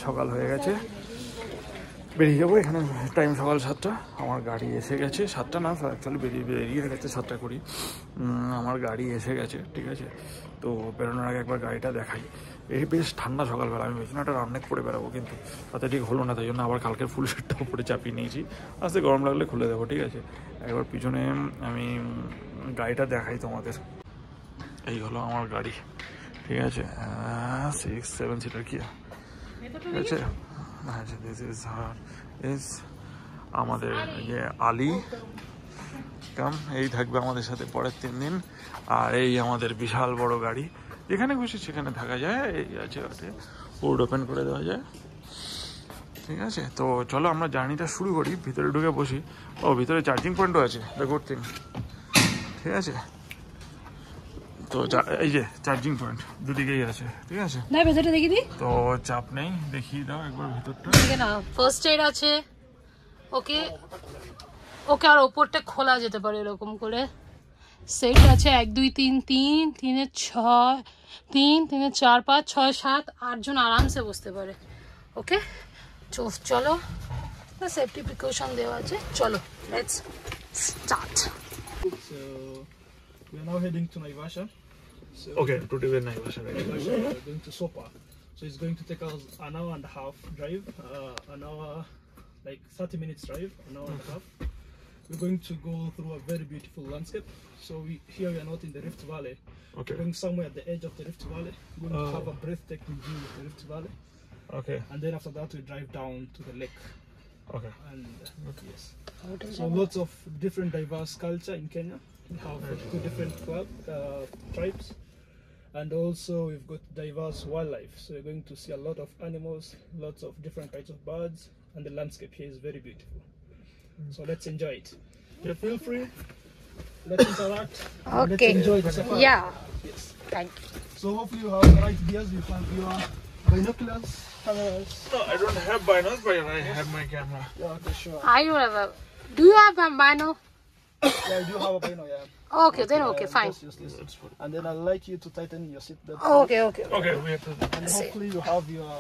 সকাল হয়ে গেছে, বেরিয়ে যাবো। এখানে টাইম সকাল 7টা, আমার গাড়ি এসে গেছে। 7টা না, অ্যাকচুয়ালি বেরিয়ে গেছে 7টা 20। আমার গাড়ি এসে গেছে, ঠিক আছে। তো বেরোনোর আগে একবার গাড়িটা দেখাই। এই বেশ ঠান্ডা সকালবেলা, আমি ভেবেছিলাম একটা রান্না করে বেরোবো, কিন্তু তাতে ঠিক হলো না। তাই জন্য আবার কালকের ফুল সেটটা উপরে চাপিয়ে নিয়েছি। আস্তে গরম লাগলে খুলে দেবো, ঠিক আছে। একবার পিছনে আমি গাড়িটা দেখাই তোমাদের। এই হলো আমার গাড়ি, ঠিক আছে। 6-7 সিটার কি, ঠিক আছে। আচ্ছা, দিস আমাদের ইয়ে আলী কাম, এই থাকবে আমাদের সাথে পরের 3 দিন। আর এই আমাদের বিশাল বড় গাড়ি, যেখানে খুশি সেখানে থাকা যায়। এই আছে ওটা, হুড ওপেন করে দেওয়া যায়, ঠিক আছে। তো চলো আমরা জার্নিটা শুরু করি, ভিতরে ঢুকে বসি। ও, ভিতরে চার্জিং পয়েন্টও আছে, দ্য গুড থিং, ঠিক আছে। তো এই যে চার্জিং পয়েন্ট দুদিকেই আছে, ঠিক আছে। না ভেতরটা দেখিয়ে দিই, তো চাপ নেই, দেখিয়ে দাও একবার ভিতরটা। দেখে নাও, ফার্স্ট এড আছে। ওকে ওকে, আর ওপরটা খোলা যেতে পারে এরকম করে। সেট আছে 1 2 3 3 3 6 3 3 4 5 6 7 8 জন আরামসে বসতে পারে। ওকে, চলো, সেফটি প্রিকশন দেওয়া আছে। চলো, let's start. So we are now heading to Naivasha. So Okay, to Naivasha. Naivasha, we are going to Sopa. So it's going to take us an hour and a half drive, an hour, like 30 minutes drive, an hour and a half. We're going to go through a very beautiful landscape. So here we are not in the Rift Valley. Okay. We're going somewhere at the edge of the Rift Valley. We're going to have a breathtaking view of the Rift Valley. Okay. And then after that we drive down to the lake. Okay. And yes. So lots of different diverse culture in Kenya. We have 2 different tribes, and also we've got diverse wildlife. So you're going to see a lot of animals, lots of different kinds of birds, and the landscape here is very beautiful. So let's enjoy it. Yeah, feel free. Let's interact. Okay. Let's enjoy the safari. Yeah. Yes. Thank you. So hopefully you have the right gears. You have your binoculars, cameras. No, I don't have binos, but I have my camera. Yeah, okay, sure. I don't have a. Do you have a bino? Yeah, I do have a bino, yeah. Okay, then okay, fine. Just use this. And then I'd like you to tighten your seatbelt. Okay, okay. Okay, we have to. And hopefully you have your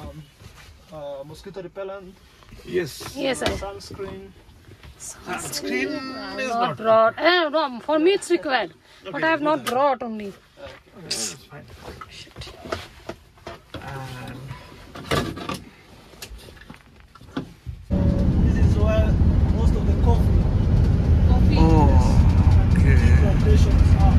mosquito repellent, Yes. Yes, I. sunscreen. Sunscreen is Not not. brought. No, for me it's required, but I have not brought only. It's fine. Shit. And This is where most of the coffee okay. plantations are.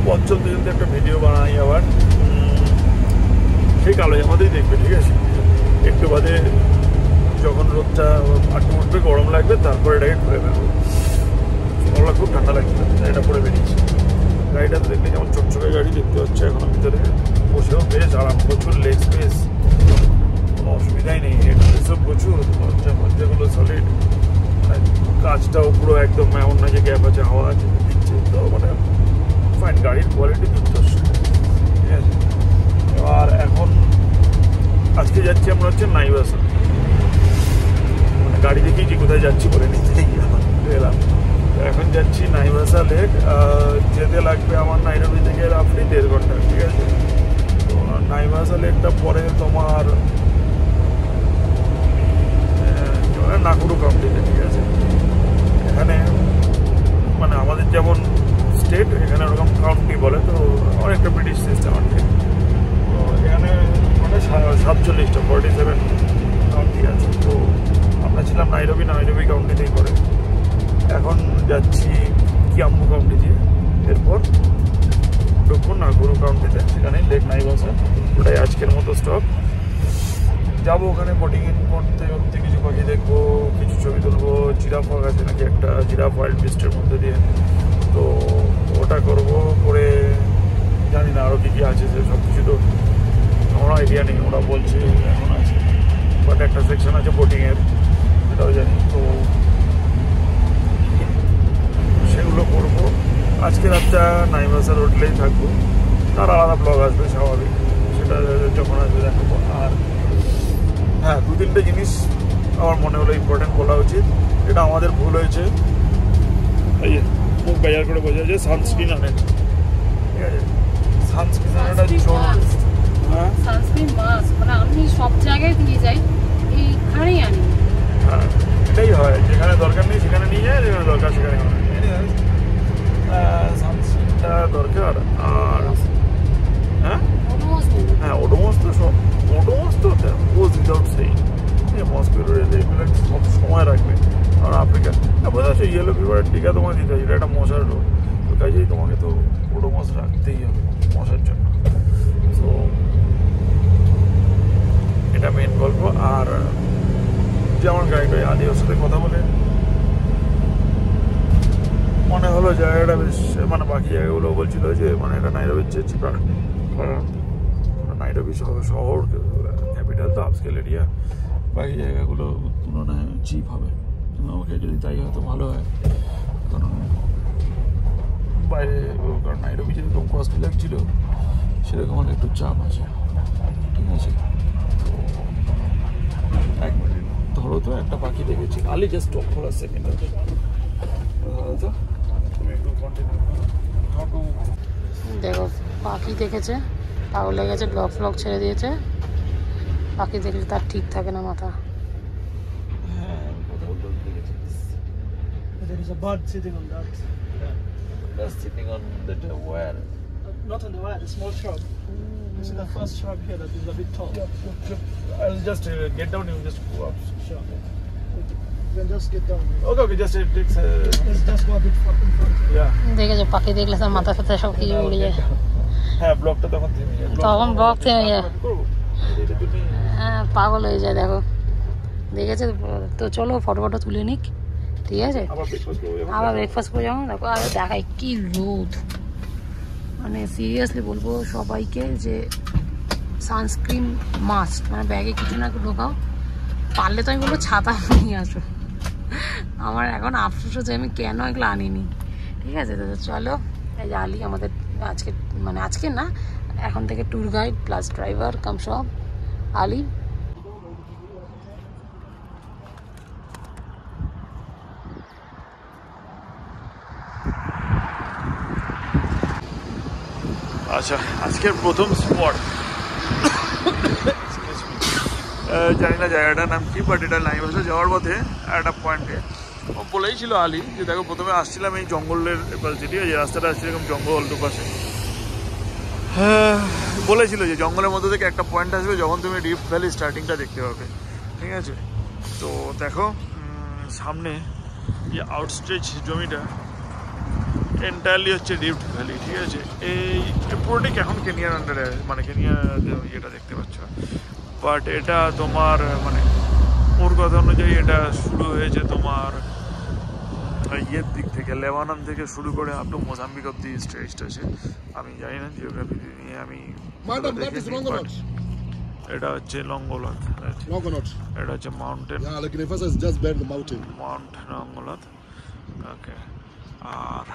পঞ্চম দিন একটা video বানাই আবার, সেই কালো জামাতেই দেখবে, ঠিক আছে। একটু বাদে যখন রোদটা আটকে উঠবে, গরম লাগবে, তারপরে এটাকে খুলে ফেলবো। সকালবেলা খুব ঠান্ডা লাগবে, এটা পরে বেরিয়েছি। গাড়িটা দেখলে যেমন চকচকে গাড়ি দেখতে হচ্ছে, এখন ভিতরে বসেও বেশ আরাম, প্রচুর লেগ স্পেস, কোনো অসুবিধাই নেই। হেডস্পেসও প্রচুর, মজ্জাগুলো সলিড, কাজটাও পুরো একদম এমন না যে গ্যাপ আছে, হাওয়া আছে দিচ্ছে। তো মানে ফাইন, গাড়ির কোয়ালিটি দুর্ধর্ষ, ঠিক আছে। আর এখন আজকে যাচ্ছি আমরা হচ্ছে নাইভাসা, মানে গাড়ি দেখেই যে কোথায় যাচ্ছি বলে নিতেই এলাম। এখন যাচ্ছি নাইভাসা লেক, যেতে লাগবে আমার নাইরোবি থেকে রাফলি 1.5 ঘন্টা, ঠিক আছে। তো নাইভাসা লেকটা পরে তোমার নাকুরু কাউন্টিতে, ঠিক আছে। এখানে মানে আমাদের যেমন স্টেট, এখানে ওরকম কাউন্টি বলে, তো অনেকটা ব্রিটিশ সিস্টেম আর কি। তো এখানে মানে 47টা 47 কাউন্টি আছে। তো আমরা ছিলাম নাইরোবি কাউন্টিতেই করে, এখন যাচ্ছি কিয়াম্বু কাউন্টি দিয়ে, এরপর ঢুকবো নাকুরু কাউন্টিতে, সেখানে লেক নাইভাসা, ওটাই আজকের মতো স্টপ। যাবো ওখানে বোটিং করতে করতে, কিছু পাখি দেখবো, কিছু ছবি তুলবো। জিরাফ পার্ক আছে নাকি একটা, জিরাফ ওয়াইল্ড বিস্টের মধ্যে দিয়ে, তো ওটা করবো। করে জানি না আরও কী কী আছে, সব কিছু তো আমার আইডিয়া নেই, ওরা বলছে এখন আছে, বাট একটা সেকশন আছে বোটিংয়ের, সেটাও জানি। তো সেগুলো করবো। আজকে রাতটা নাইভাসা হোটেলেই থাকবো, তার আলাদা ব্লগ আসবে স্বাভাবিক, সেটা যখন আসবে দেখাবো। আর হ্যাঁ, 2-3টে জিনিস আমার মনে হলো ইম্পর্টেন্ট বলা উচিত। এটা আমাদের ভুল হয়েছে। এই যে মুখ বাজার করে বোঝা যায় সানস্ক্রিন আনেন, ঠিক আছে? সানস্ক্রিন আনাটা হ্যাঁ সানস্ক্রিন মাস্ক মানে আমি সব জায়গায় দিয়ে যাই, এইখানেই আনি। হ্যাঁ এটাই হয়, যেখানে দরকার নেই সেখানে নিয়ে যায়, যেখানে দরকার সেখানে সানস্ক্রিনটা দরকার। আর হ্যাঁ হ্যাঁ ওডোমস তো সব, ওডোমস তো গোজ উইদাউট সেইং, মসকিউটো এগুলো সব সময় রাখবে। আর আফ্রিকা বোঝা যাচ্ছে ইয়েলো ফিভারের টিকা তোমাকে দিতে হয়, এটা একটা মশার রোগ, তো কাজেই তোমাকে তো ওডোমস রাখতেই হবে মশার জন্য। তো এটা মেন গল্প। আর যে আমার গাড়িটা আদি ওর সাথে কথা বলে মনে হলো জায়গাটা বেশ, মানে বাকি জায়গাগুলো বলছিল যে মানে এটা নাইরোবির চেয়ে চিপার, কারণ নাইরোবি শহর ক্যাপিটাল তো আপস্কেল এরিয়া, বাকি জায়গাগুলো তুলনায় চিপ হবে। আমাকে যদি তাই হয়তো ভালো হয়, কারণ বাইরে, কারণ নাইরোবি যেরকম কস্টলি লাগছিল সেরকম আমার একটু চাপ আছে, ঠিক আছে? তো এক মিনিট ধরো তো, একটা পাখি দেখেছি। Ali just stop for a second, তো তুমি একটু কন্টিনিউ করো। দেখো পাখি দেখেছে, পাগল লেগে গেছে, ব্লগ ফ্লগ ছেড়ে দিয়েছে। পাখি দেখলে তার ঠিক থাকে না মাথা। There is a bird sitting on that. That's sitting on the wire. Not on the wire, a small shrub. This is the first shrub here that is a bit tall. I'll just get down, you just go up. Sure. You can just get down. Okay, just it takes Let's just go a bit in front. yeah. দেখেছো পাখি দেখলে তার মাথা ফাথা সব কিছু উড়ে যায়। হ্যাঁ ব্লগটা তখন থেমে যায়, তখন ব্লগ থেমে যায়, হ্যাঁ পাগল হয়ে যায়। দেখো দেখেছে তো, চলো ফটো ফটো তুলে নিক, ঠিক আছে? আবার ব্রেকফাস্ট করে যাবো। দেখো আর দেখাই কি রোদ, মানে সিরিয়াসলি বলবো সবাইকে যে সানস্ক্রিন মাস্ট, মানে ব্যাগে কিছু না ঢোকাও, পারলে তো আমি বলবো ছাতা নিয়ে আসো। আমার এখন আফসোস হচ্ছে আমি কেন এগুলো আনিনি, ঠিক আছে? তো চলো, এই যে আলি আমাদের আজকে, মানে আজকে না, এখন থেকে ট্যুর গাইড প্লাস ড্রাইভার কাম সব আলি। আচ্ছা আজকের প্রথম স্পট, জানি না জায়গাটার নাম কি, বাট এটা নাইভাসা যাওয়ার পথে একটা পয়েন্টে ও বলেই ছিল আলি যে দেখো প্রথমে আসছিলাম এই জঙ্গলের পাশে, ঠিক আছে? রাস্তাটা আসছে এরকম জঙ্গল দুপাশে, হ্যাঁ বলেছিল যে জঙ্গলের মধ্যে থেকে একটা পয়েন্ট আসবে যখন তুমি রিফট ভ্যালি স্টার্টিংটা দেখতে পাবে, ঠিক আছে? তো দেখো সামনে যে আউটস্ট্রেচ জমিটা এন্টায়ারলি হচ্ছে রিফট ভ্যালি, ঠিক আছে? এই পুরোটাই এখন কেনিয়ার আন্ডারে, মানে কেনিয়া ইয়েটা দেখতে পাচ্ছ, বাট এটা তোমার মানে ওর কথা অনুযায়ী এটা শুরু হয়েছে তোমার ইয়ের দিক থেকে, লেবানন থেকে শুরু করে আপ টু মোজাম্বিক অব্দি স্ট্রেচটা আছে। আমি জানি না জিওগ্রাফি নিয়ে, আমি এটা হচ্ছে লঙ্গোলাত, এটা হচ্ছে মাউন্টেন, মাউন্ট লঙ্গোলাত, ওকে। আর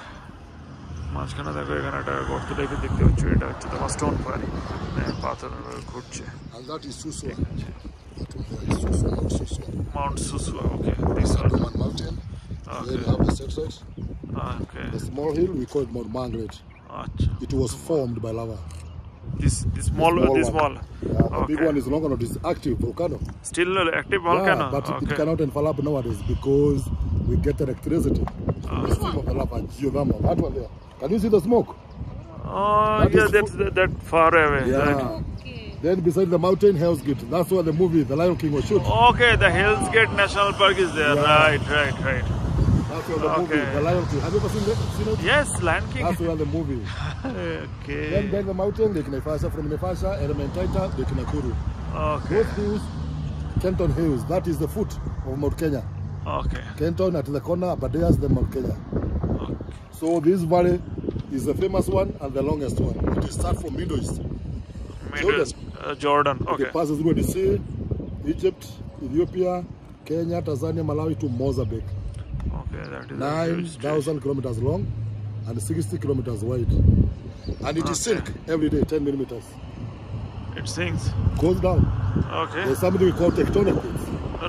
মাঝখানে দেখো এখানে একটা গর্ত টাইপের দেখতে পাচ্ছ, এটা হচ্ছে তোমার স্টোন কোয়ারি, পাথর ঘুরছে, mount Suswa, okay. This one mountain. Okay. Then we have the Sexex. Okay. The small hill we call it Mount Margaret. Acha. It was formed by lava. This small one. The big one is Longonot. It's active volcano. Still active volcano. Yeah, but okay. it cannot envelop up nowadays because we get electricity from the steam of the lava, geothermal. That one there. Can you see the smoke? Oh, yeah, that's that far away. Yeah. Right. Then beside the mountain, Hell's Gate. That's where the movie The Lion King was shot. Okay, the Hell's Gate National Park is there. Yeah. Right. That's where the movie The Lion King. Have you ever seen it? Yes, Lion King. That's where the movie. Okay. Then behind the mountain, Lake Naivasha. From Naivasha, Elementaita, Lake Nakuru. Okay. Both hills, Kenton Hills. That is the foot of Mount Kenya. Okay. Kenton at the corner, Abadeas, then Mount Kenya. Okay. So this valley is the famous one and the longest one. It starts from Middle East. Middle Jordan. Okay. It passes through the sea, Egypt, Ethiopia, Kenya, Tanzania, Malawi to Mozambique. Okay, that is 9,000 kilometers long and 60 kilometers wide. And it is sink every day, 10 millimeters. It sinks. Goes down. Okay. There's something we call tectonic plates.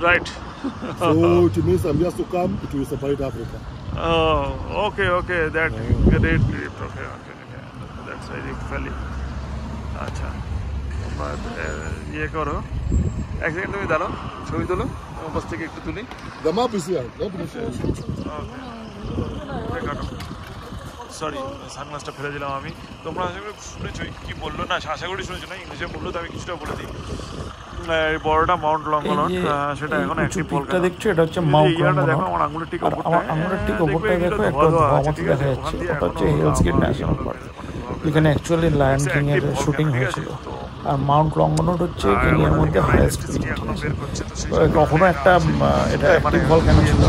Right. So it means some years to come, it will separate Africa. Oh, okay, that great trip. Okay. That's very funny. আচ্ছা, ইয়ে করো, এক second তুমি দাঁড়াও, ছবি তোলো, উপর থেকে একটু তুলি। The map is here. Let me show you. Sorry, সানগ্লাসটা ফেলে দিলাম আমি। তোমরা আশা করি শুনেছো কি বললো না, আশা করি শুনেছো না, ইংলিশে বললো তো আমি কিছুটা বলে দিই। বড়টা মাউন্ট লঙ্গলট, সেটা এখন একটি পিকটা দেখছো, এটা হচ্ছে মাউন্ট লঙ্গলট। দেখো আমার আঙুলের ঠিক উপরটা, আমার আঙুলের ঠিক উপরটায় দেখো একটা ধোয়া মতো দেখা যাচ্ছে, ওটা হচ্ছে হেলস গেট ন্যাশনাল পার্ক। এখানে অ্যাকচুয়ালি লায়ন কিং এর শুটিং হয়েছিল। আর মাউন্ট লঙ্গলট হচ্ছে কেনিয়ার মধ্যে হাইয়েস্ট পিক। কখনো একটা এটা অ্যাক্টিভ ভলক্যানো ছিল,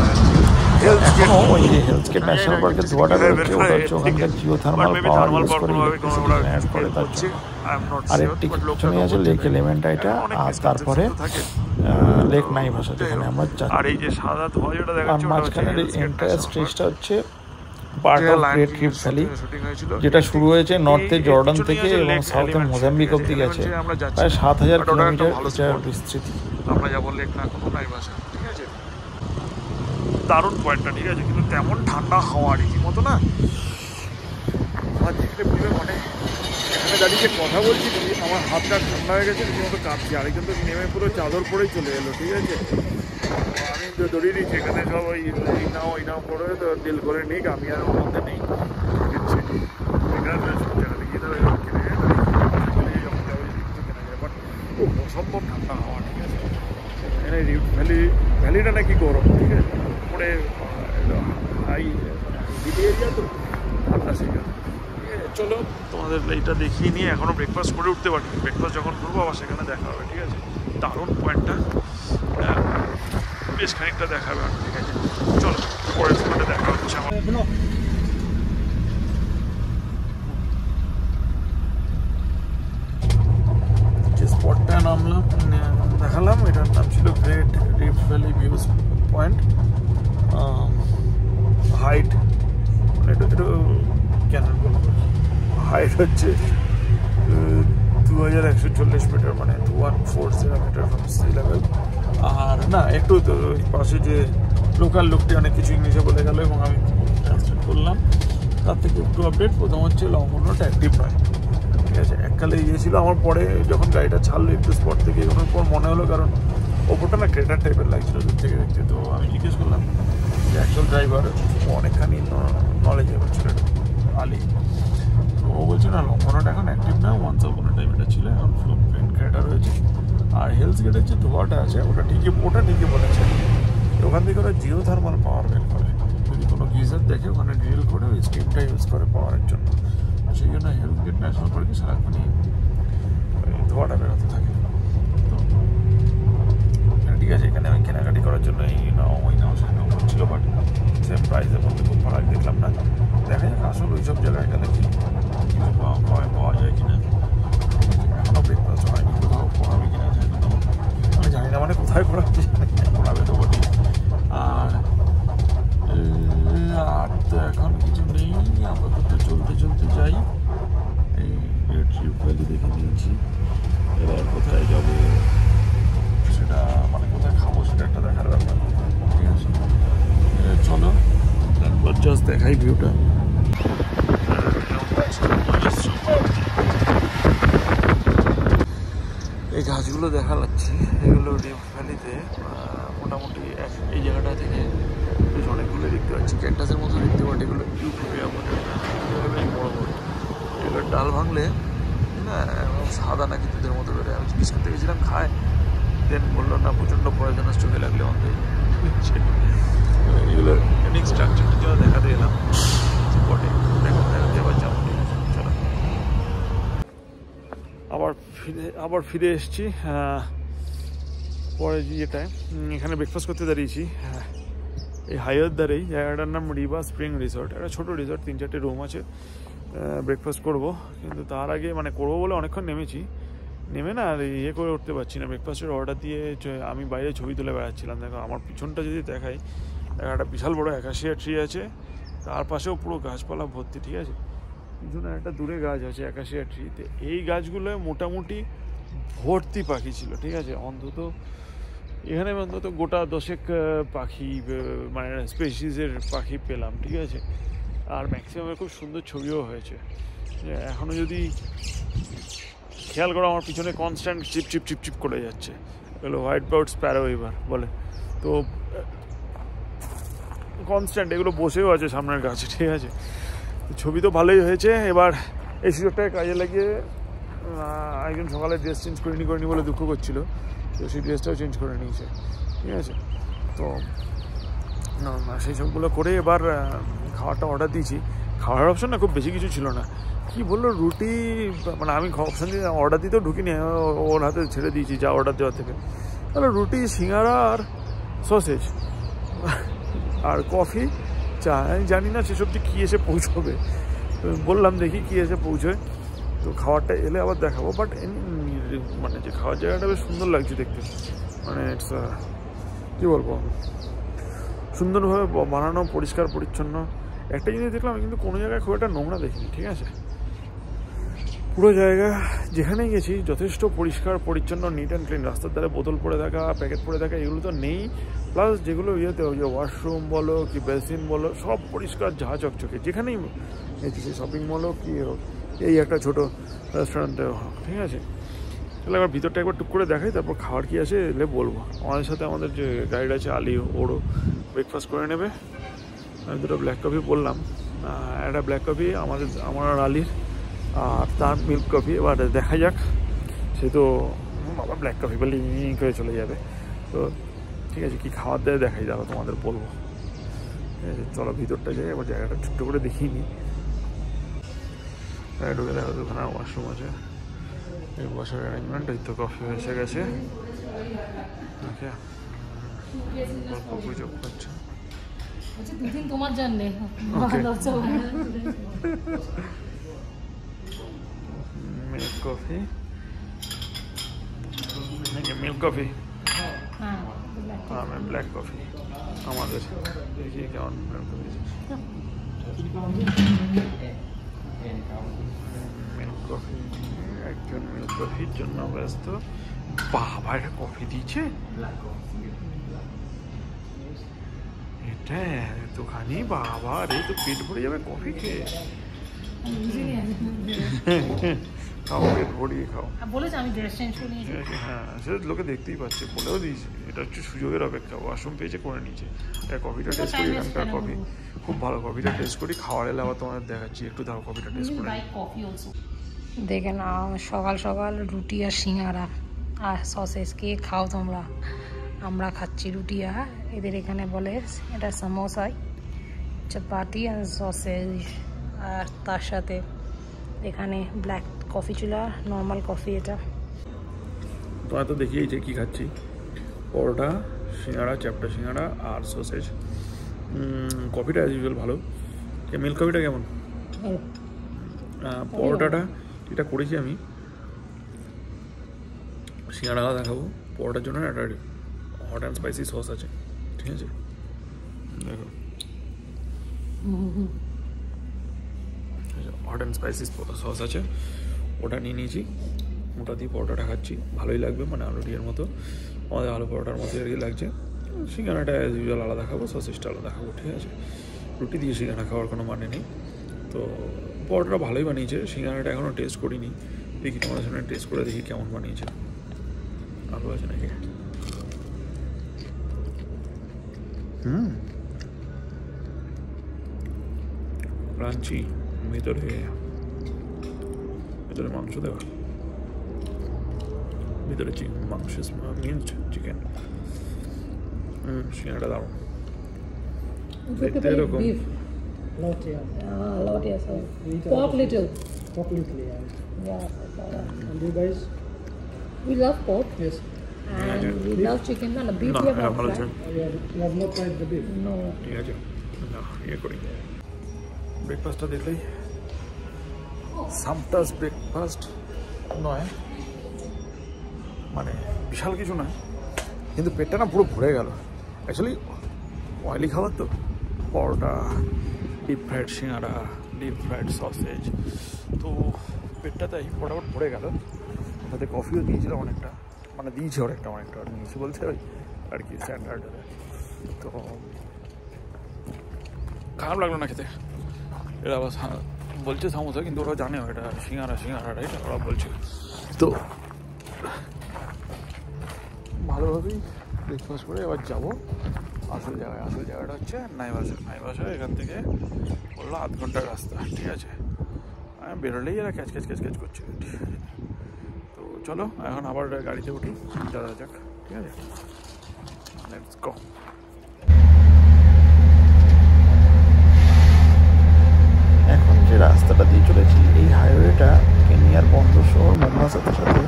এখনো ওই যে হেলস গেট ন্যাশনাল পার্কের ধোঁয়াটা বেরোচ্ছে, ওটা হচ্ছে ওখানকার জিওথার্মাল পাওয়ার ইউজ করে ইলেকট্রিসিটি জেনারেট করে তার জন্য। আরেকটি পিছনে আছে লেক এলিমেন্ট, এটা আর তারপরে লেক নাইভাসা যেখানে আমরা যাচ্ছি। আর মাঝখানের এই এন্টায়ার স্ট্রেচটা হচ্ছে part of great rift valley, যেটা শুরু হয়েছে নর্থে জর্ডান থেকে এবং সাউথে মোজাম্বিক অব্দি গেছে। প্রায় 7000 কিলোমিটার এটার বিস্তৃতি। আমরা যাবো লেক নাইভাসা, ঠিক আছে, দারুণ পয়েন্টটা, ঠিক আছে, কিন্তু তেমন ঠান্ডা হাওয়া রীতিমতো না, আমার দেখলে বুঝবে মানে এখানে দাঁড়িয়ে কথা বলছি আমার হাতটা ঠান্ডা হয়ে গেছে, রীতিমতো কাঁপছি। আরেকজন তো নেমে পুরো চাদর পরেই চলে এলো, ঠিক আছে, আমি তো দড়িয়ে দিচ্ছি এখানে সব ওই নাও করে তো ডিল করে নিই, আমি আর ওর মধ্যে নেই, দিচ্ছি এখানে সব জায়গাতে গিয়ে দেবে কিনে যখন যাবে কিছু কেনা যায়, বাট অসম্ভব ঠান্ডা হাওয়া, ঠিক আছে। এখানে রিফট ভ্যালিটা নাকি গরম, ঠিক আছে, উপরে হাই হিলি এরিয়া তো ঠান্ডা সেখানে। চলো তোমাদের এইটা দেখিয়ে নিয়ে এখনও ব্রেকফাস্ট করে উঠতে পারি, ব্রেকফাস্ট যখন করবো আবার সেখানে দেখা হবে, ঠিক আছে। দারুণ পয়েন্টটা, বেশ খানিকটা দেখাবে, ঠিক আছে। চলো পরের স্পটে দেখা হচ্ছে আমার। যে স্পটটা নামলাম দেখালাম, এটার নাম ছিল great rift valley views point. Height একটু কেন বলবো, হাইট হচ্ছে 2140 মিটার, মানে 2140 মিটার ফ্রম সি লেভেল। আর না একটু তো ওই পাশে যে লোকাল লোকটি অনেক কিছু ইংলিশে বলে গেল এবং আমি ট্রান্সলেট করলাম, তার থেকে একটু আপডেট। প্রথম হচ্ছে লঙ্গলট অ্যাক্টিভ নয়, ঠিক আছে, এককালে গিয়েছিল। আমার পরে যখন গাড়িটা ছাড়লো একটু স্পট থেকে এগোনোর পর মনে হলো, কারণ ওপরটা না ক্রেটার টাইপের লাগছিল দূর থেকে দেখতে, তো আমি জিজ্ঞেস করলাম যে অ্যাকচুয়াল ড্রাইভার অনেকখানি নলেজেবল ছিল আলি, তো ও বলছে না লঙ্গলট এখন অ্যাক্টিভ না, ওয়ান্স আপন আ টাইম এটা ছিল, এখন ফুল প্লেন ক্রেটার রয়েছে। আর হেলস গেটের যে ধোঁয়াটা আছে ওটা ঠিকই বলেছে, ওখান থেকে ওরা জিওথার্মাল পাওয়ার বের করে, যদি কোনো গিজার দেখে ওখানে ড্রিল করে ওই স্টিমটা ইউজ করে পাওয়ারের জন্য। সেই জন্য হেলস গেট ন্যাশনাল পার্কে সারাক্ষণই ওই ধোঁয়াটা বেরোতে থাকে। তো ঠিক আছে, এখানে আমি কেনাকাটি করার জন্য এই নাও সেখানেও করছিল, বাট সেম প্রাইসের মধ্যে খুব ফারাক দেখলাম না। দেখা যাক আসলে ওই সব জায়গায় গেলে কি কিছু পাওয়া যায় কিনা। এখনও ব্রেকফাস্ট হয়নি, কোথাও পড়াবে কিনা আমি জানি না, মানে কোথায় পড়াবে পড়াবে তো বলি। আর তো এখন কিছু নেই, আপাতত চলতে যাই। এই গ্রেট রিফট ভ্যালি দেখে নিয়েছি, এবার কোথায় যাবো সেটা, মানে কোথায় খাবো সেটা একটা দেখার ব্যাপার, ঠিক আছে। চলো একবার জাস্ট দেখাই ভিউটা। এই গাছগুলো দেখা যাচ্ছে, এগুলো রিফট ভ্যালিতে মোটামুটি এই জায়গাটা থেকে বেশ অনেকগুলো দেখতে পাচ্ছি, ক্যাকটাসের মতো দেখতে পাচ্ছি। এগুলো ইউটোপিয়া বলে, বেশ বড় বড়। এগুলো ডাল ভাঙলে না সাদা নাকি দুধের মতো বেরোয়। আমি জিজ্ঞেস করতে গেছিলাম খায়, দেন বললো না প্রচণ্ড পয়জনাস, চোখে লাগলে অন্ধ। এগুলো ইউনিক স্ট্রাকচারটার জন্য দেখাতে এলাম স্পটে, দেখাতে আবার যাবো, ঠিক আছে। চলো আবার ফিরে এসেছি পরে ইয়েটায়, এখানে ব্রেকফাস্ট করতে দাঁড়িয়েছি এই হাইওয়ের ধারেই। জায়গাটার নাম রিবা স্প্রিং রিসর্ট, একটা ছোটো রিসর্ট, 3-4টে রুম আছে। ব্রেকফাস্ট করব, কিন্তু তার আগে মানে করবো বলে অনেকক্ষণ নেমে না আর ইয়ে করে উঠতে পারছি না। ব্রেকফাস্টের অর্ডার দিয়ে আমি বাইরে ছবি তুলে বেড়াচ্ছিলাম। দেখো আমার পিছনটা যদি দেখাই, একটা বিশাল বড় অ্যাকাশিয়া ট্রি আছে, তার পাশেও পুরো গাছপালা ভর্তি, ঠিক আছে। পিছনে একটা দূরে গাছ আছে অ্যাকাশিয়া ট্রিতে। এই গাছগুলোয় মোটামুটি ভর্তি পাখি ছিল, ঠিক আছে। অন্তত এখানে অন্তত গোটা 10 পাখি মানে স্পেসিসের পাখি পেলাম, ঠিক আছে। আর ম্যাক্সিমামের খুব সুন্দর ছবিও হয়েছে। এখনও যদি খেয়াল করো আমার পিছনে কনস্ট্যান্ট চিপ চিপ চিপ চিপ করে যাচ্ছে, এগুলো হোয়াইট বার্ড স্প্যারো এবার বলে, তো কনস্ট্যান্ট এগুলো বসেও আছে সামনের গাছে, ঠিক আছে। ছবি তো ভালোই হয়েছে। এবার এই সুযোগটাকে কাজে লাগিয়ে একজন সকালে ড্রেস চেঞ্জ করিনি বলে দুঃখ করছিল, তো সেই ড্রেসটাও চেঞ্জ করে নিয়েছে, ঠিক আছে। তো সেই সবগুলো করে এবার খাবারটা অর্ডার দিয়েছি। খাওয়ার অপশন না খুব বেশি কিছু ছিল না। কি বললো রুটি, মানে আমি অপশান দিয়ে অর্ডার দিতেও ঢুকিনি, ওর হাতে ছেড়ে দিয়েছি যা অর্ডার দেওয়ার থেকে। তাহলে রুটি, সিঙ্গারা আর সসেজ আর কফি, চা। আমি জানি না সেসব যে কী এসে পৌঁছবে, বললাম দেখি কী এসে পৌঁছয়। তো খাবারটা এলে আবার দেখাবো। বাট মানে যে খাওয়ার জায়গাটা বেশ সুন্দর লাগছে দেখতে, মানে ইটস কী বলবো, সুন্দরভাবে বানানো, পরিষ্কার পরিচ্ছন্ন। একটা জিনিস দেখলাম কিন্তু কোনো জায়গায় খুব একটা নোংরা দেখিনি, ঠিক আছে। পুরো জায়গা যেখানেই গেছি যথেষ্ট পরিষ্কার পরিচ্ছন্ন, নিট অ্যান্ড ক্লিন। রাস্তার ধারে বোতল পড়ে থাকা, প্যাকেট পড়ে থাকা এগুলো তো নেই। প্লাস যেগুলো ইয়েতে ওই যে ওয়াশরুম বলো কি বেসিন বলো, সব পরিষ্কার ঝা চকচকে। যেখানেই গেছি, শপিং মল হোক কি হোক, এই একটা ছোটো রেস্টুরেন্টে হোক, ঠিক আছে। তাহলে এবার ভিতরটা একবার টুক করে দেখাই, তারপর খাবার কী আছে এলে বলবো। আমাদের সাথে আমাদের যে গাইড আছে আলি, ওরও ব্রেকফাস্ট করে নেবে। আমি দুটো ব্ল্যাক কফি বললাম, একটা ব্ল্যাক কফি আমার আলির, আর তার মিল্ক কফি। এবার দেখা যাক, সে তো বাবা ব্ল্যাক কফি বলে করে চলে যাবে। তো ঠিক আছে, কী খাবার দেয় দেখাই যাবো, তোমাদের বলবো, ঠিক আছে। চলো ভিতরটা যাই, এবার জায়গাটা ছোট্ট করে দেখিয়ে নিই। ঢুকে দেখো তো ওখানে ওয়াশরুম আছে, এই বসার অ্যারেঞ্জমেন্ট। এই তো কফি এসে গেছে, ওকে। অভিযোগ করছে দুদিন তোমার জন্যে মিল্ক কফি, মিল্ক কফি, হ্যাঁ ব্ল্যাক কফি আমাদের। দেখি কেমন মিল্ক কফি। একজন মিল্ক কফির জন্য ব্যস্ত। বাবা এটা কফি দিচ্ছে, এটা এতখানি, বাবা রে, তো পেট ভরে যাবে কফি খেয়ে। খাও, পেট ভরিয়ে খাও। হ্যাঁ, সেটা লোকে দেখতেই পাচ্ছে, বলেও দিয়েছে। এটা হচ্ছে সুযোগের অপেক্ষা, ওয়াশরুম পেয়েছে করে নিয়েছে। কফিটা টেস্ট করি, এখানকার কফি খুব ভালো। কফিটা টেস্ট করি, খাওয়ার এলে আবার তোমাদের দেখাচ্ছি। একটু দাও কফিটা টেস্ট করে। দেখে না, সকাল সকাল রুটি আর সিঙ্গারা আর সসেজ কে খাও তোমরা? আমরা খাচ্ছি রুটি, আর এদের এখানে বলে এটা সমোসাই, চাপাতি আর সসেজ। আর তার সাথে এখানে ব্ল্যাক কফি ছিল, নর্মাল কফি। এটা তোমার তো দেখিয়েছে কী খাচ্ছি, পরোটা, সিঙ্গাড়া, চ্যাপটা সিঙ্গাড়া আর সসেজ। কফিটা অ্যাজ ইউজুয়াল ভালো। মিল্ক কফিটা কেমন? পরোটাটা এটা করেছি আমি, সিঙ্গাড়া দেখাবো। পরোটার জন্য একটা হট অ্যান্ড স্পাইসি সস আছে, ঠিক আছে। দেখো হট অ্যান্ড স্পাইসি সস আছে, ওটা নিয়ে নিয়েছি। ওটা দিয়ে পরোটাটা খাচ্ছি, ভালোই লাগবে, মানে আলু টিয়ের মতো, আমাদের আলু পরোটার মতো আর কি লাগছে। সিঙ্গাড়াটা অ্যাজ ইউজুয়াল আলাদা খাবো, সসেজটা আলাদা খাবো, ঠিক আছে। রুটি দিয়ে সিঙ্গাড়া খাওয়ার কোনো মানে নেই। তো পরোটাটা ভালোই বানিয়েছে, সিঙ্গাড়াটা এখনও টেস্ট করিনি, দেখি তোমাদের সামনে টেস্ট করে দেখি কেমন বানিয়েছে। আলু আছে নাকি? ক্রাঞ্চি, ভিতরে মাংস দেওয়া, ভিতরে মাংস, মিন্ট চিকেন। সিঙ্গাড়াটা দারুণ দেখতে, এরকম pork little. Yeah. And you guys? We love pork. Yes. And we love chicken. No, beef we have not tried. You have not tried the beef? No. ঠিক আছে, না ইয়ে করি। ব্রেকফাস্টটা দেখলেই, সামটাস ব্রেকফাস্ট নয়, মানে বিশাল কিছু নয়, কিন্তু পেটটা না পুরো ভরে গেল। অ্যাকচুয়ালি অয়েলি খাবার তো, পরোটা, ডিপ ফ্রাইড সিঙ্গাড়া, ডিপ ফ্রাইড সসেজ, তো পেটটা তাই ফটাফট ভরে গেল। সাথে কফিও দিয়েছিল অনেকটা, মানে দিয়েছে ওর একটা অনেকটা নিয়েছে বলছে ওই আর কি স্ট্যান্ডার্ড। তো খারাপ লাগলো না খেতে। এরা আবার বলছে সামোসা, কিন্তু ওরা জানে এটা সিঙ্গারা এটা ওরা বলছে। তো ভালোভাবেই ব্রেকফাস্ট করে এবার যাবো আসল জায়গায়। আসল জায়গাটা হচ্ছে নাইবাসা। এখান থেকে বললো 8 ঘন্টার রাস্তা, ঠিক আছে। বেরোলেই এরা ক্যাচ করছে। তো চলো এখন আবার গাড়িতে উঠি, যাওয়া যাক, ঠিক আছে, লেটস গো। এখন যে রাস্তাটা দিয়ে চলেছি এই হাইওয়েটা কেনিয়ার বন্দর শহর মোম্বাসার সাথে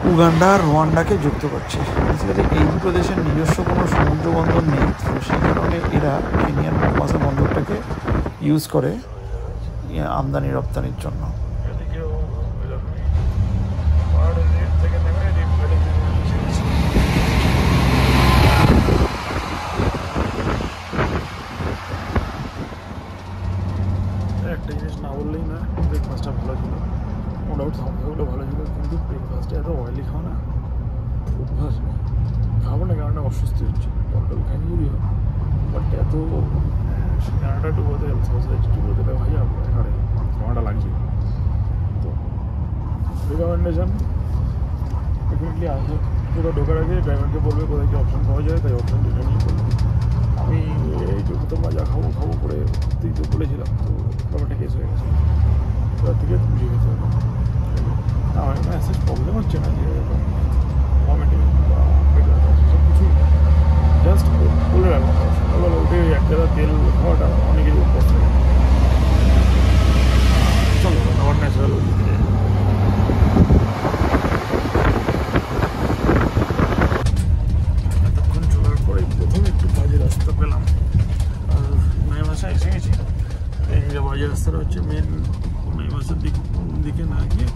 উগান্ডা আর রোয়ান্ডাকে যুক্ত করছে। বেসিক্যালি এই দুটো দেশের নিজস্ব কোনো সমুদ্র বন্দর নেই, তো সেই কারণে এরা কেনিয়ার মোম্বাসা বন্দরটাকে ইউজ করে আমদানি রপ্তানির জন্য। একটা জিনিস না বললেই না, ব্রেকফাস্টটা ভালো ছিল, মোটামুটি সমস্যাগুলো ভালো ছিল, কিন্তু ব্রেকফাস্টে এত অয়েলি খাও না, অভ্যাস নেই, খাবো না কারণটা অসুস্থ হচ্ছে, টল খাইনি যদি হয়, বাট এত সিঙ্গারাটা ডুবোতে গেলে সসেজ ডুবোতে গেলে ভাই এখানে খাওয়াটা লাগছে। তো রিকমেন্ডেশন ডেফিনেটলি আসবে, পুরো ঢোকার আগে ড্রাইভারকে বলবে কোথায় কি অপশন পাওয়া যায়, তাই অপশন দুটো নিয়ে করবে। আমি এই যত মজা খাবো করে তুই তো বলেছিলাম, তো ব্যাপারটা কেস হয়ে গেছে, ওর থেকে বুঝে গেছে। আমার মেসেজ প্রবলেম হচ্ছে না যে ভমিটিং বা পেট ব্যথা সব কিছু, জাস্ট বলে রাখলাম সকালবেলা উঠে এক জায়গা তেল খাওয়াটা অনেকেরই অভ্যাস হয়ে গেছে। চলো আবার ন্যাচারাল দিকে যাই। এতক্ষণ চলার পরে প্রথম একটু বাজে রাস্তা পেলাম, আর নাইবাসা এসে গেছি। এই যে বাজে রাস্তাটা হচ্ছে মেন নাইবাসার দিকে না গিয়ে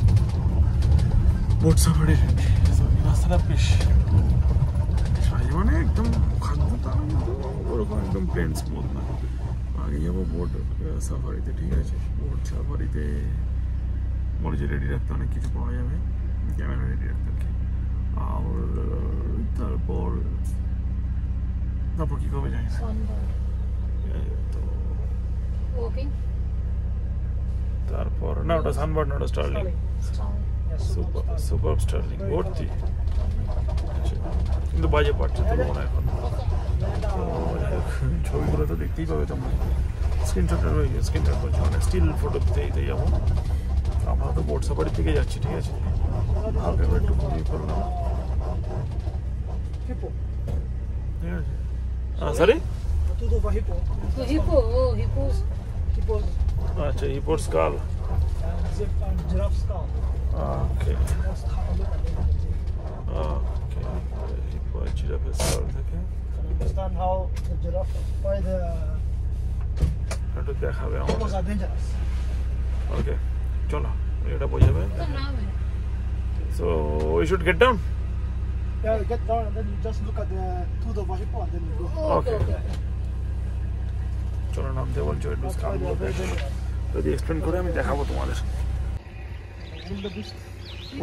বোট সাফারির রাস্তাটা বেশ সাজে, মানে একদম খাদ্য তার কিন্তু ওরকম একদম প্লেন স্মুথ না। আগে যাবো বোট সাফারিতে, ঠিক আছে, বোট সাফারিতে মরিচে রেডি রাখতে অনেক কিছু পাওয়া যাবে, ক্যামেরা রেডি রাখতে আর কি। আর তারপর কী করবে জানি না। তো তারপর না, ওটা সানবার্ড না, ওটা স্টার্লিং, সুপার স্টার্লিং ভর্তি, কিন্তু বাজে পাচ্ছে তো মনে এখন। ছবিগুলো তো দেখতেই পাবে তোমরা, স্ক্রিনশটটা রয়ে গেছে, স্ক্রিনশট করছি মানে স্টিল ফটো দিতে যাবো। আমরা তো বোট সাফারির দিকে যাচ্ছি, ঠিক আছে, হালকা করে একটু ঘুরিয়ে করলাম, ঠিক আছে। সরি আচ্ছা, হিপোর স্কাল, ওকে হিপো জিরাফের স্কাল থেকে একটু দেখাবে আমাদের। ওকে চলো, এটা বোঝাবে। So we should get down. Yeah, get down and then you just look at the tooth of a hippo and then you go. ওকে চলো, নামতে বলছো, একটু স্কালগুলো যদি এক্সপ্লেন করে আমি দেখাবো তোমাদের।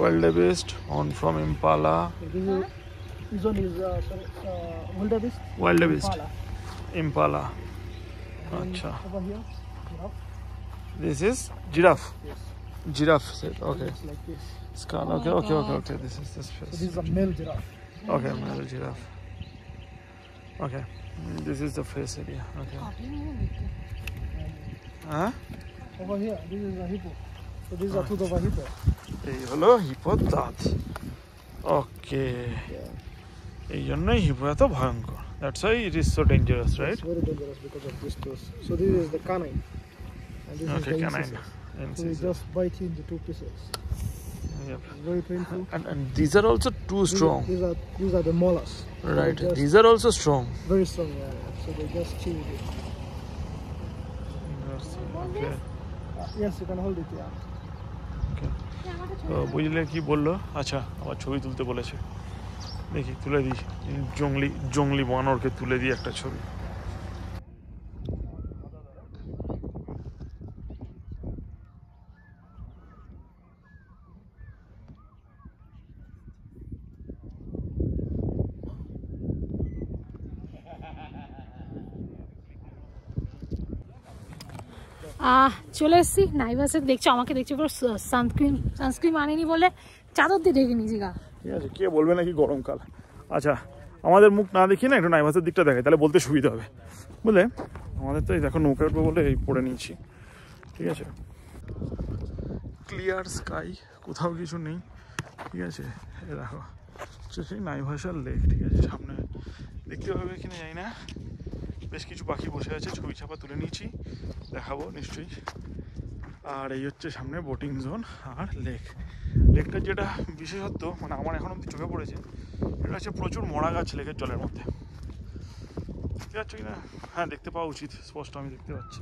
wildebeest on from Impala. This one is wildebeest. Wildebeest Impala. Acha. Over here, giraffe. This is giraffe. Yes. Giraffe said, okay. It's like this. Skull, okay. This is this So face. this is a male giraffe. Okay, male giraffe. Okay, this is the face area. Okay. Huh? Over here, this is a hippo. So this is a tooth of a hippo. এই হলো হিপোর দাঁত। ওকে, এই জন্যই hippo এত ভয়ঙ্কর। That's why it is so dangerous, right? It's very dangerous because of this tooth. So this is the canine. And this is Okay, the canine. incisors. So they just bite you into two pieces. Yep. It's very painful. And these are also too strong. These are the molars. Right. Just These are also strong. very strong, yeah. So they just chew it. Okay. Yes, you can hold it, yeah. তো বুঝলে কি বললো? আচ্ছা, আবার ছবি তুলতে বলেছে, দেখি তুলে দিই, জংলি বানরকে তুলে দিই একটা ছবি। চলে এসেছি নাইভাসে। দেখছো আমাকে, দেখছো পুরো সানস্ক্রিন আনিনি বলে চাদর দিয়ে ঢেকে নিয়েছি গা। ঠিক আছে, কে বলবে নাকি গরমকাল। আচ্ছা, আমাদের মুখ না দেখিয়ে না একটু নাইভাসের দিকটা দেখায়, তাহলে বলতে সুবিধা হবে বুঝলে। আমাদের তো এই দেখো নৌকা উঠবো বলে এই পড়ে নিয়েছি। ঠিক আছে, ক্লিয়ার স্কাই, কোথাও কিছু নেই। ঠিক আছে, এ দেখো সেই নাইভাসার লেক। ঠিক আছে, সামনে দেখতে পাবে কিনা জানি না, বেশ কিছু পাখি বসে আছে, ছবি ছাপা তুলে নিয়েছি, দেখাবো নিশ্চয়ই। আর এই হচ্ছে সামনে বোটিং জোন আর লেক। লেকটার যেটা বিশেষত্ব মানে আমার এখন অব্দি চোখে পড়েছে, এটা হচ্ছে প্রচুর মরা গাছ লেকের জলের মধ্যে। দেখতে পাচ্ছ কিনা? হ্যাঁ, দেখতে পাওয়া উচিত, স্পষ্ট আমি দেখতে পাচ্ছি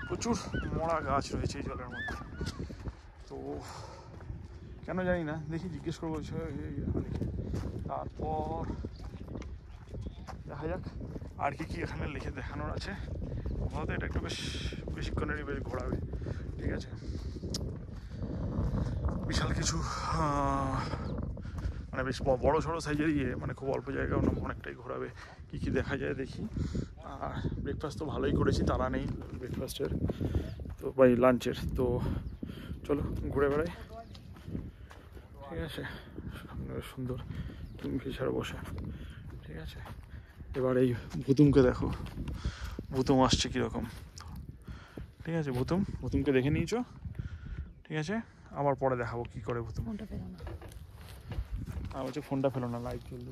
প্রচুর মরা গাছ রয়েছে এই জলের মধ্যে। তো কেন জানি না, দেখি জিজ্ঞেস করবো। তারপর দেখা যাক আর কি এখানে লিখে দেখানোর আছে। হয়তো এটা একটু বেশিক্ষণেরই বেশ ঘোরাবে। ঠিক আছে, বিশাল কিছু মানে বেশ বড় সড়ো সাইজের মানে খুব অল্প জায়গায় অনেকটাই ঘোরাবে। কি দেখা যায় দেখি। আর ব্রেকফাস্ট তো ভালোই করেছি, তারা নেই ব্রেকফাস্টের তো বা লাঞ্চের। তো চলো ঘুরে বেড়াই। ঠিক আছে, সামনে সুন্দর কিংফিশার বসে। ঠিক আছে, এবার এই ভুতুমকে দেখো, ভুতুম আসছে কীরকম। ঠিক আছে, ভুতুমকে দেখে নিয়েছো। ঠিক আছে, আবার পরে দেখাবো কি করে ভুতুম। আর হচ্ছে ফোনটা ফেলো না, লাইট চলবে।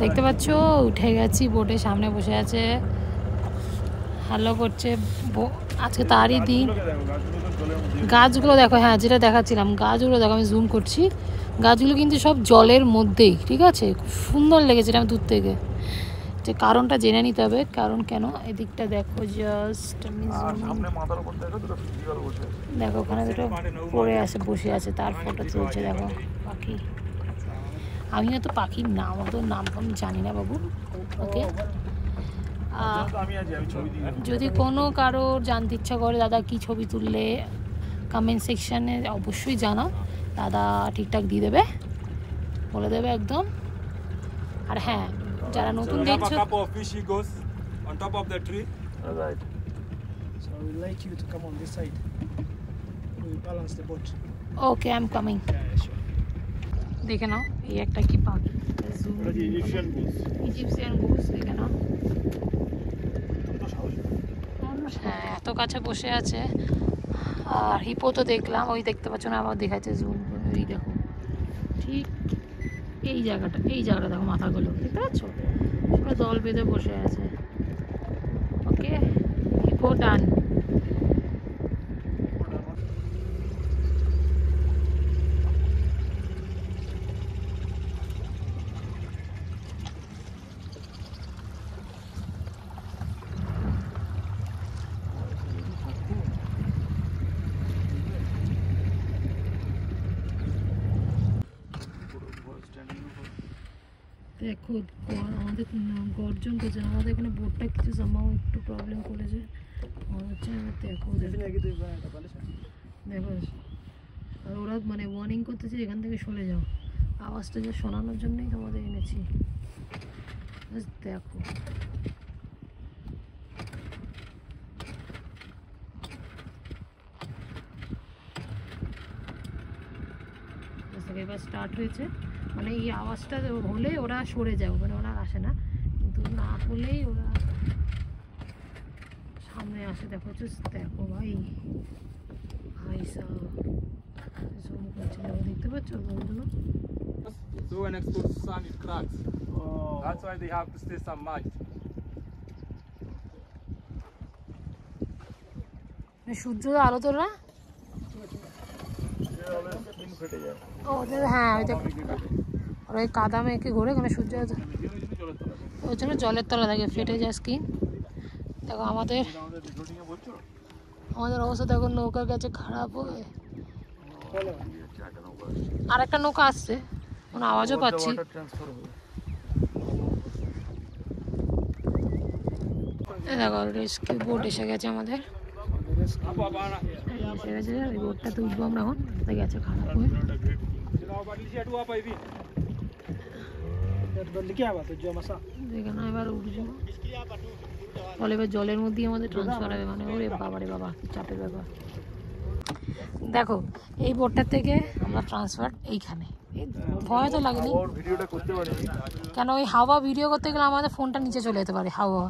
দেখতে পাচ্ছ উঠে গেছি, বোটের সামনে বসে আছে, হ্যালো করছে। আজকে তারই দিন। গাছগুলো দেখো, হ্যাঁ যেটা দেখাচ্ছিলাম, গাছগুলো দেখো, আমি জুম করছি। গাছগুলো কিন্তু সব জলের মধ্যেই। ঠিক আছে, খুব সুন্দর লেগেছে এটা দূর থেকে। যে কারণটা জেনে নিতে হবে, কারণ কেন। এদিকটা দেখো, জাস্ট দেখো ওখানে দুটো পড়ে আছে, বসে আছে, তার ফটো তুলছে। দেখো পাখি, আমি হয়তো পাখির নাম অত নাম আমি জানি না বাবু। ওকে, যদি কোনো কারোর জানতে ইচ্ছা করে দাদা কি ছবি তুললে, কমেন্ট সেকশানে অবশ্যই জানাও, দাদা ঠিকঠাক দিয়ে দেবে, বলে দেবে একদম। আর হ্যাঁ, যারা নতুন দেখছো, ওকে আই এম কামিং। দেখে নাও, এই একটা কি পাখি, ইজিপশিয়ান গুজ। দেখে নাও, হ্যাঁ এত কাছে বসে আছে। আর হিপো তো দেখলাম, ওই দেখতে পাচ্ছ না, আবার দেখাচ্ছে জুম করে। এই দেখো ঠিক এই জায়গাটা দেখো, মাথাগুলো দেখতে পাচ্ছ, পুরো দল বেঁধে বসে আছে। ওকে, হিপো ডান। দেখো আমাদের গর্জন করছে, আমাদের এখানে বোটটা কিছু জামাও একটু প্রবলেম করেছে হচ্ছে। দেখো দেখো, আর ওরা মানে ওয়ার্নিং করতেছে এখান থেকে সরে যাও। আওয়াজটা যে শোনানোর জন্যই তোমাদের এনেছি। দেখো এবার স্টার্ট হয়েছে, মানে এই আওয়াজটা হলে ওরা সরে যাও, মানে ওরা আসে না, কিন্তু না হলেই ওরা সামনে আসে। দেখো দেখো ভাই, ভাই সাহ জুম করছে, দেখতে পাচ্ছ বন্ধুগুলো। So when exposed to sun, it cracks. That's why they have to stay submerged. সূর্য আলো তোর না, ওদের হ্যাঁ ওই দেখ, ওরা ওই কাদা মেখে ঘোরে, ওখানে সূর্য ওই জন্য জলের তলা থাকে, ফেটে যায় স্কিন। দেখো আমাদের অবস্থা দেখো, নৌকার কাছে খারাপ হয়ে আর একটা নৌকা আসছে, কোনো আওয়াজও পাচ্ছি। দেখো রেস্কিউ বোট এসে গেছে আমাদের, এসে গেছে। ওই বোটটাতে উঠবো আমরা এখন, গেছে খারাপ হয়ে। দেখে না এবার উঠছো বলে এবার জলের মধ্যেই আমাদের ট্রান্সফার হবে মানে ওরে বাবা রে বাবা কি চাপের ব্যাপার। দেখো এই বোটটার থেকে আমরা ট্রান্সফার এইখানে, ভয় তো লাগেনি ভিডিওটা করতে পারিনি কেন ওই হাওয়া ভিডিও করতে গেলে আমাদের ফোনটা নিচে চলে যেতে পারে হাওয়া।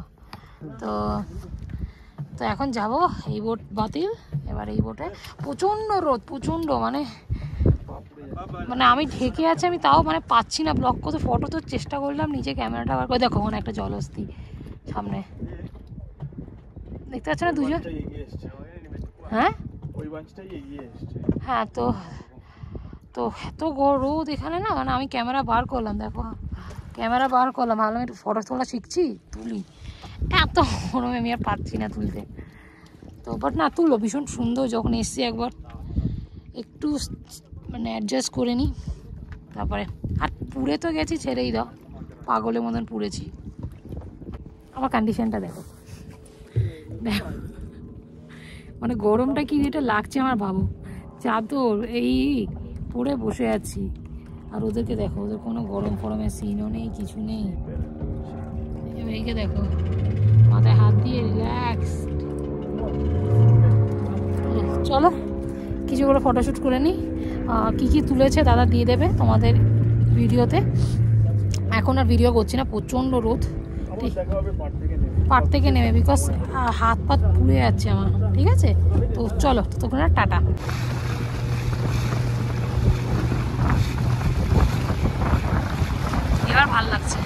তো তো এখন যাব এই বোট বাতিল। এবার এই বোটে প্রচণ্ড রোদ, প্রচণ্ড মানে মানে আমি ঢেকে আছি, আমি তাও মানে পাচ্ছি না ব্লক করতে। ফটো তো চেষ্টা করলাম, নিচে ক্যামেরাটা আবার করে দেখো ওখানে একটা জলহস্তি সামনে দেখতে পাচ্ছ না দুজন। হ্যাঁ হ্যাঁ তো তো এত রোদ এখানে না, মানে আমি ক্যামেরা বার করলাম, দেখো ক্যামেরা বার করলাম, ভাবলাম একটু ফটো তোলা শিখছি তুলি, এত গরমে আমি আর পারছি না তুলতে। তো বাট না তুলো ভীষণ সুন্দর, যখন এসছি একবার একটু মানে অ্যাডজাস্ট করে নিই তারপরে। আর পুড়ে তো গেছি, ছেড়েই দাও, পাগলের মতন পুড়েছি। আমার কন্ডিশনটা দেখো, দেখো মানে গরমটা কি যেটা লাগছে আমার ভাবো, চাদর এই পরে বসে আছি। আর ওদেরকে দেখো, ওদের কোনো গরম ফরমের সিনও নেই, কিছু নেই। এইকে দেখো মাথায় হাত দিয়ে রিল্যাক্স। চলো কিছু করে ফটোশ্যুট করে নিই, কী কী তুলেছে দাদা দিয়ে দেবে তোমাদের ভিডিওতে। এখন আর ভিডিও করছি না, প্রচণ্ড রোদ, পাট থেকে নেমে, বিকজ হাত পাত পুড়ে যাচ্ছে আমার। ঠিক আছে, তো চলো ততক্ষণ টাটা। এবার ভালো লাগছে।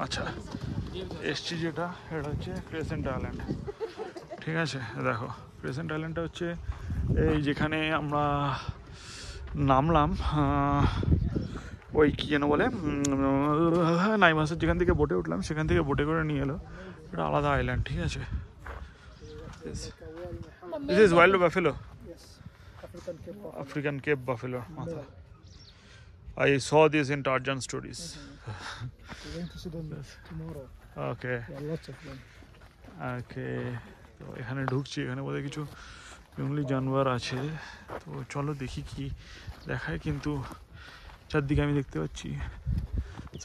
আচ্ছা এসছি যেটা, এটা হচ্ছে ক্রেসেন্ট আইল্যান্ড। ঠিক আছে, দেখো ক্রেসেন্ট আইল্যান্ডটা হচ্ছে এই যেখানে আমরা নামলাম, ওই কী যেন বলে নাইমাসের যেখান থেকে বোটে উঠলাম, সেখান থেকে বোটে করে নিয়ে এলো। এটা আলাদা আইল্যান্ড। ঠিক আছে, this is wild buffalo, African Cape buffalo মাথা। I saw this in Tarzan stories. We're going to see them tomorrow. Okay. There are lots of them. Okay. তো এখানে ঢুকছি, এখানে বোধহয় কিছু জঙ্গলি জানোয়ার আছে। তো চলো দেখি কি দেখায়। কিন্তু চারদিকে আমি দেখতে পাচ্ছি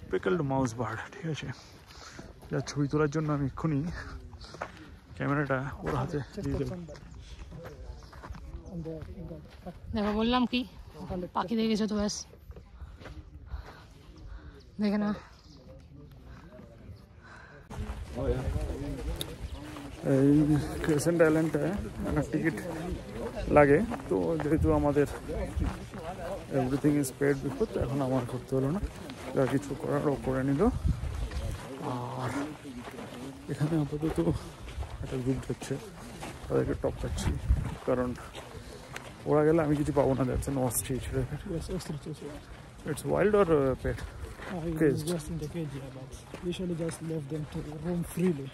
স্পেকলড মাউস বার্ড। ঠিক আছে, যার ছবি তোলার জন্য আমি এক্ষুনি ক্যামেরাটা ওর হাতে দিয়ে দেবো। দেখো বললাম কি পাখি দেখেছো তো, ব্যাস দেখে না। এই ক্রেসেন্ট আইল্যান্ডটা একটা টিকিট লাগে, তো যেহেতু আমাদের এভরিথিং ইজ পেড বিফোর, তো এখন আমার করতে হলো না, যা কিছু করার ও করে নিল। আর এখানে আপাতত একটা গ্রুপ যাচ্ছে, তাদেরকে টপকাচ্ছি, কারণ ওরা গেলে আমি কিছু পাবো না। That's an ostrich. Yes, ostrich also. It's wild or pet? It Caged. was just in the cage, yeah, but usually just left them to roam freely.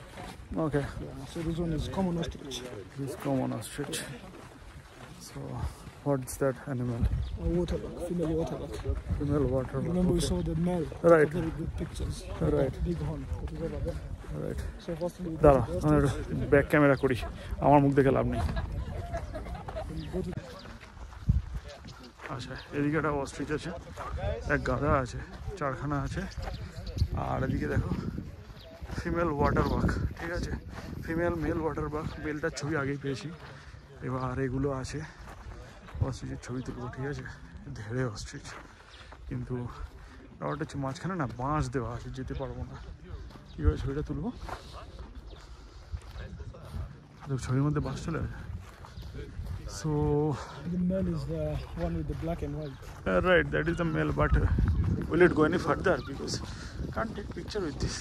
Okay. Yeah, so this one is common ostrich. This common ostrich. So, what's that animal? A waterbuck, female waterbuck. Female water. Remember we saw the male. Right. Very good pictures. Right. Big horn. It is over there. Right. So firstly, we দাঁড়া, go to the আমি ostrich. একটু back camera করি, আমার মুখ দেখে লাভ নেই। Go to আচ্ছা, এদিকে একটা অস্ট্রিচ আছে, এক গাধা আছে, চারখানা আছে, আর এদিকে দেখো ফিমেল ওয়াটার বাক। ঠিক আছে, ফিমেল মেল ওয়াটার বাক। মেলটার ছবি আগেই পেয়েছি, এবার এগুলো আছে। অস্ট্রিচের ছবি তুলবো। ঠিক আছে, ধেড়ে অস্ট্রিচ, কিন্তু ব্যাপারটা হচ্ছে মাঝখানে না বাঁশ দেওয়া আছে, যেতে পারবো না। কীভাবে ছবিটা তুলবো? ছবির মধ্যে বাঁশ চলে আসে। So the male is the one with the black and white. right, that is the male, but will it go any further? Because can't take picture with this.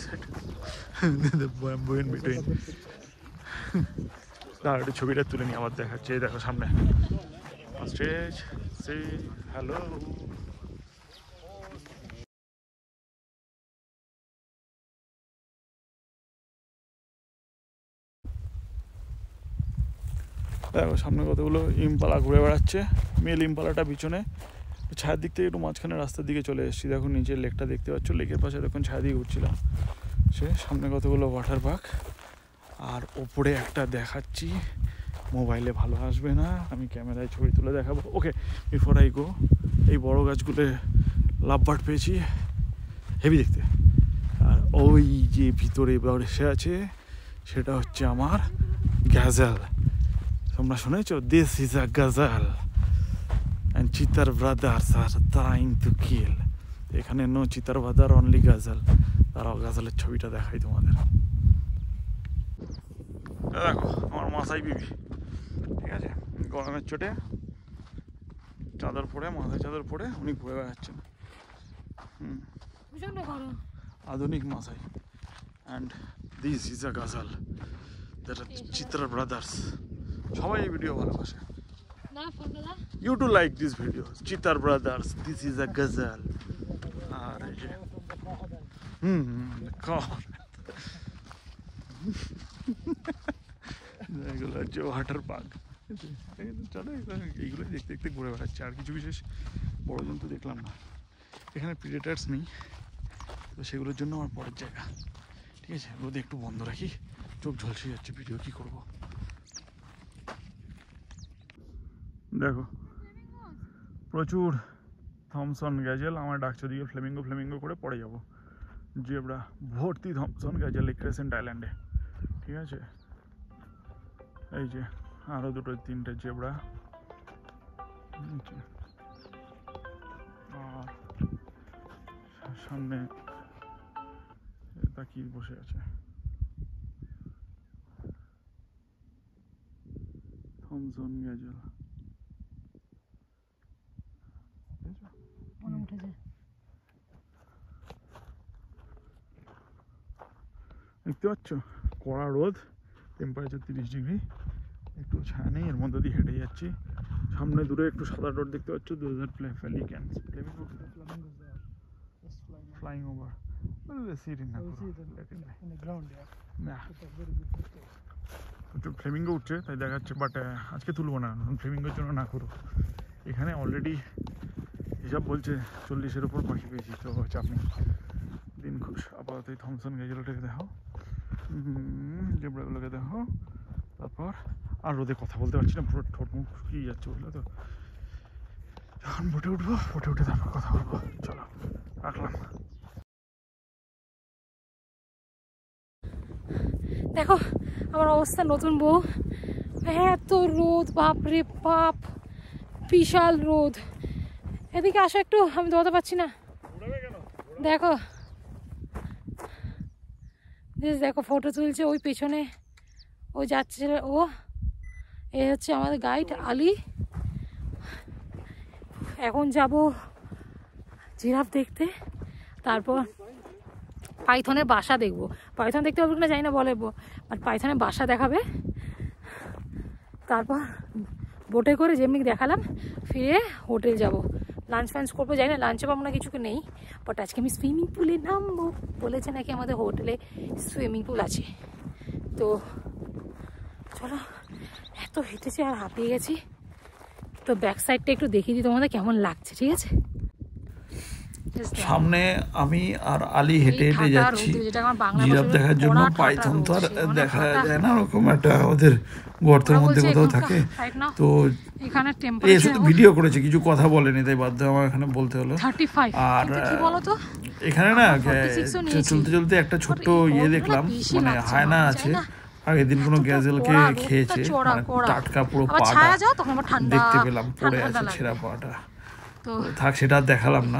The bamboo in between. দাঁড়া, একটু ছবিটা তুলে নিয়ে আবার দেখাচ্ছি। এই দেখো সামনে স্টেজ, সে হ্যালো। দেখো সামনে কতগুলো ইম্পালা ঘুরে বেড়াচ্ছে, মেল ইম্পালাটা পিছনে, ছায়ার দিক থেকে একটু মাঝখানে রাস্তার দিকে চলে এসেছি। দেখো নিচের লেকটা দেখতে পাচ্ছ, লেকের পাশে দেখুন ছায়া দিয়ে ঘুরছিলাম। সে সামনে কতগুলো ওয়াটার পার্ক, আর ওপরে একটা দেখাচ্ছি, মোবাইলে ভালো আসবে না, আমি ক্যামেরায় ছবি তুলে দেখাবো। ওকে, বিফোর আই গো, এই বড় গাছগুলো লাভ বার্ড পেয়েছি, হেভি দেখতে। আর ওই যে ভিতরে বসে আছে সেটা হচ্ছে আমার গাজাল। তোমরা শুনেছো, this is a gazelle and cheetah brothers are trying to kill. এখানে নো চিতার ব্রাদার, অনলি গাজাল। তারাও গাজালের ছবিটা দেখাই তোমাদের। দেখো আমার মাথায় বিবি, ঠিক আছে, গরমের চোটে চাদর পরে, মাথায় চাদর পরে উনি ঘুরে বেড়াচ্ছেন। আধুনিক মাথায়। And this is a gazelle, that are cheetah brothers. সবাই এই ভিডিও ভালোবাসে। You too like this video, cheetah brothers, this is a gazelle. আর এই যে এগুলো হচ্ছে ওয়াটার পার্ক। চলো এইগুলোই দেখতে দেখতে ঘুরে বেড়াচ্ছে, আর কিছু বিশেষ বড় জন্তু দেখলাম না। এখানে প্রিডেটার্স নেই, তো সেগুলোর জন্য আমার পরের জায়গা। ঠিক আছে, রোদে একটু বন্ধ রাখি, চোখ ঝলসে যাচ্ছে, ভিডিও কি করব। দেখো প্রচুর থমসন গ্যাজেল, আমার ডাকছে দিকে ফ্লেমিঙ্গো ফ্লেমিঙ্গো করে পড়ে যাব। জেব্রা ভর্তি থমসন গ্যাজেল এই ক্রেসেন্ট আইল্যান্ডে। ঠিক আছে, এই যে আরও দুটো তিনটে জেব্রা, আর সামনে তাকিয়ে বসে আছে থমসন গ্যাজেল। দেখতে পাচ্ছ কড়া রোদ, টেম্পারেচার 30 ডিগ্রি, একটু ছায়া নেই, এর মধ্যে দিয়ে হেঁটে যাচ্ছি। সামনে দূরে একটু সাদা রোড দেখতে পাচ্ছ, ফ্লাইং ওভার প্রচুর ফ্লেমিঙ্গো উঠছে, তাই দেখাচ্ছে, বাট আজকে তুলবো না, ফ্লেমিঙ্গোর জন্য না করো। এখানে অলরেডি হিসাব বলছে 40-এর ওপর পাখি পেয়েছি, তো চাপ নেই, দিন খুশ। আপাতত এই থমসন গ্যাজেলটাকে দেখো, জেব্রাগুলোকে দেখো, তারপর আর রোদে কথা বলতে পারছি না, পুরো ঠোঁট মুখ শুকিয়ে যাচ্ছে, বুঝলো তো। যখন বোটে উঠবো, বোটে উঠে তারপর কথা বলবো। চলো রাখলাম। দেখো আমার অবস্থা, নতুন বউ, এত রোদ, বাপরে বাপ, বিশাল রোদ। এদিকে আসো একটু, আমি দৌড়াতে পারছি না। দেখো দেখো ফটো তুলছে ওই পেছনে, ও যাচ্ছে, ও এ হচ্ছে আমাদের গাইড আলী। এখন যাব জিরাফ দেখতে, তারপর পাইথনের বাসা দেখবো। পাইথন দেখতে পাবো না জানি না, বলে বাট পাইথনের বাসা দেখাবে। তারপর বোটে করে যেমনি দেখালাম, ফিরে হোটেল যাব, লাঞ্চ ফাঞ্চ করবো, জানি না লাঞ্চে পাবো না, কিছু নেই। বাট আজকে আমি সুইমিং পুলে নামবো, বলেছে নাকি আমাদের হোটেলে সুইমিং পুল আছে। তো চলো, এত হেঁটেছি আর হাঁপিয়ে গেছি, তো ব্যাক সাইডটা একটু দেখিয়ে দিই তোমাদের কেমন লাগছে। ঠিক আছে, সামনে আমি আর আলী হেঁটে হেঁটে যাচ্ছি জিরাফ দেখার জন্য। পাইথন তো আর দেখা যায় না, ওরকম একটা ওদের গর্তের মধ্যে কোথাও থাকে, তো ভিডিও করেছে, কিছু কথা বলেনি, তাই বাধ্য আমার এখানে বলতে হলো। আর এখানে না চলতে চলতে একটা ছোট্ট ইয়ে দেখলাম, মানে হায়না আছে, আগের দিন কোনো গ্যাজেলকে খেয়েছে, মানে টাটকা পুরো পাটা দেখতে পেলাম, পড়ে আছে ছেঁড়া পাটা। থাক, সেটা আর দেখালাম না।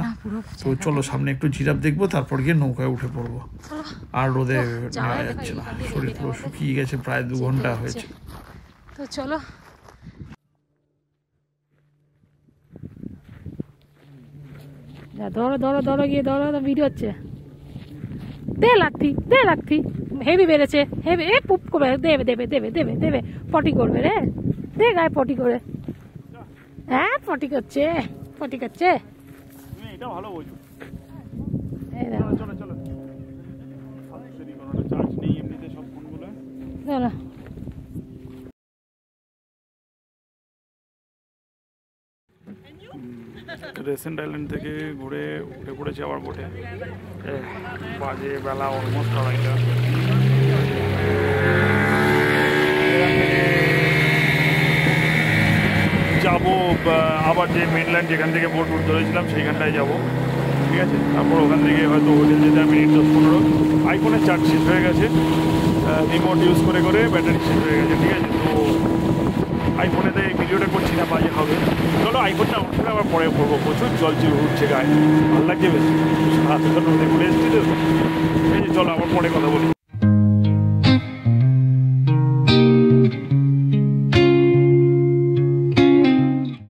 তো চলো সামনে একটু জিরাফ দেখবো, তারপর গিয়ে নৌকায় উঠে পড়বো। আর রোদে নেওয়া যাচ্ছে না, শরীর পুরো শুকিয়ে গেছে, প্রায় 2 ঘন্টা হয়েছে। তো চলো, ধরো ধরো ধরো, গিয়ে ধরো, ভিডিও হচ্ছে। দে লাগতি হেভি বেড়েছে, হেভি, এ পুপ করে দেবে দেবে দেবে দেবে দেবে, পটি করবে রে, দে গায়ে পটি করে। হ্যাঁ পটি করছে, পটি করছে। এটা ভালো বোঝো। চলো চলো, চার্জ নেই এমনিতে সব ফোনগুলো। চলো। রেসেন্ট আইল্যান্ড থেকে ঘুরে উঠে পড়েছি আবার বোটে। বাজে বেলা অলমোস্ট 2:30। যাবো আবার যে মেনল্যান্ড যেখান থেকে বোট ধরেছিলাম সেইখানটায় যাব, ঠিক আছে। তারপর ওখান থেকে হয়তো হোটেল যেতে মিনিট 10-15। আইফোনের চার্জ শেষ হয়ে গেছে, রিমোট ইউজ করে করে ব্যাটারি শেষ হয়ে গেছে, ঠিক আছে। তো আইফোনেতে ভিডিওটা করছি না, বাজে হবে। চলো আইফোনটা অন করে আবার পরে করবো। প্রচুর জল উঠছে গায়ে, ভালো লাগছে বেশ, সারা ঘুরে এসেছি তো। এই যে চলো আবার পরে কথা বলি।